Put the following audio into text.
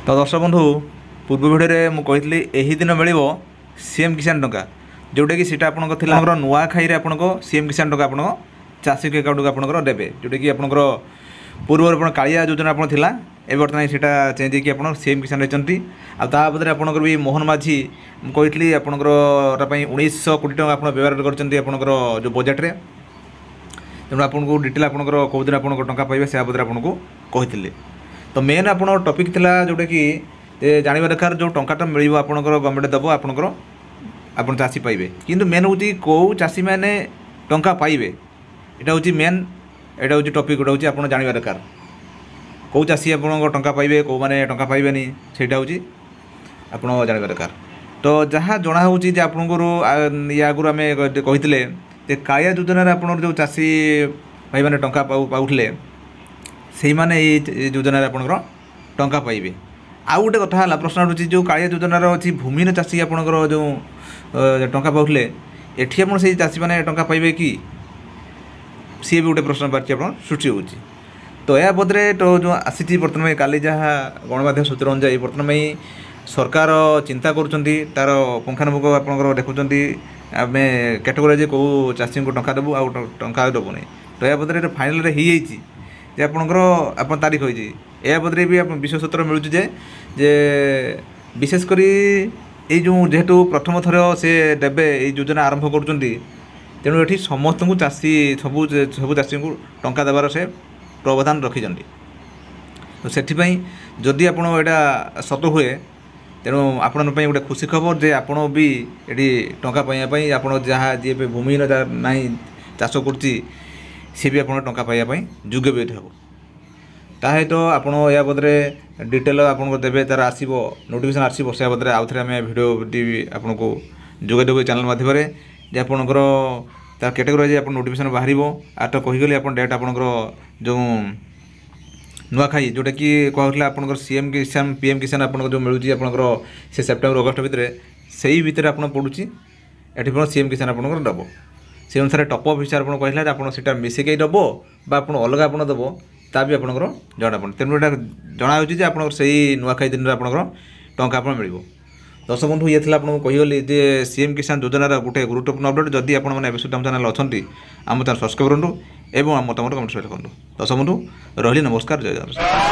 तो दर्शक बंधु पूर्व भिडियो में कही यही दिन मिल सीएम किसान टंका जोटा कि सीटा आपंकर नुआ खाई आपको सीएम किसान टंका आप चाषी अकाउंट को आपंकर देवे जोटा कि आपंकर पूर्व कालिया योजना आप बर्तमान सीटा चेंज होकर सीएम किसान रहती आदर आपंकर भी मोहन माझी कही आपंकर 1900 कोटी टका आप व्यवहार कर जो बजेट्रे तेणु आपको डिटेल आपंकर कौ दिन आप टंका पाइबे से बाबद आपको कही तो मेन आप टपिक थिला जोटा कि जानवर दरकार जो टंकाटा मिल आपंकर गवर्नमेंट दब आपंकर आप चाषी पाइबे किंतु मेन हूँ कौ चाषी मैंने टंका पाइबे यहाँ हूँ मेन यहाँ हूँ टपिक गोटे हूँ आप जानवर दरकार कौ चाषी आप टंका पाइबे कौ मैंने टंका पाइबेनी सेटा हूँ आप जानवर दरकार तो जहाँ जना हो आपंकर या आगुरी आम कही काया योजन आप जो चाषी भाई मैंने टंका पाऊले से मैंने योजन आपंकर टंका पाइबे आउ गोटे कथा प्रश्न उठूँ जो कालिया योजनार अच्छी भूमिहीन चाषी आपंकर जो टंका पाऊले एटी आप चाषी मैंने टंका पाइबे कि सी भी गोटे प्रश्न बाहर आप सृष्टि हो तो यह बदले तो जो आसी बर्तमान काली जहाँ गणमाध्यम सूत्र अनुसार बर्तमान में सरकार चिंता कर पुंखानुपुंख आपंकर देखुं आम कैटेगोराइज कौ चाषी को टंका देवु आ टंका देवुनी तो यह बदले फाइनाल हो आपंकर आप तारीख होती यह बदले भी विश्व सूत्र मिलूँ जे विशेषकर ये जो जेहेतु प्रथम थर से देवे योजना आरंभ कर तेणु ये समस्त को चाषी सबू चाषी को टंका देवार से प्रावधान रखिंट तो से जदि आप सत हुए तेणु आपण गोटे खुशी खबर जे आपण भी ये टंका पाइबापी आप जहाँ जी भूमिहीन ना चाष कर सी भी आप टंका पाइबापी योग्य भी हे ताहे तो आपड़ या बदले डिटेल आपको देवे तार आसो नोटिफिकेशन आसो से बदले आउ थे आम भिडियो आपको जोगेदेव चैनल माध्यम जे आपंकर तार कैटेगोराइज आप नोटिफिकेशन बाहर आ तो कहीगली आप डेट आपंकर जो नुआखाई जोटा कि कहला आपंकर सीएम किसान पीएम किसान आपको जो मिलूँ आपंकर से सेप्टेम्बर अगस्ट भितर से भितर आप पड़ुची ये सीएम किसान आपंकर दब से अनुसार टॉप हिसाब से कहला आप मिसेक दब आप अलग आप दब ता भी आपंकर जना पड़े तेणु यहाँ जनाऊँगी आप नुआखाई दिन में आपंकर टंका आप मिल दर्शक बंधु ये आपको कहीगली जे सीएम किसान योजनार गोटे गुरुत्वपूर्ण अपडेट जदि आप सुधा चैनल अच्छा आम चैनल सब्सक्राइब करूँ और मतामत कमेंट रखुँ दर्शक बंधु रही नमस्कार जय जगन्नाथ।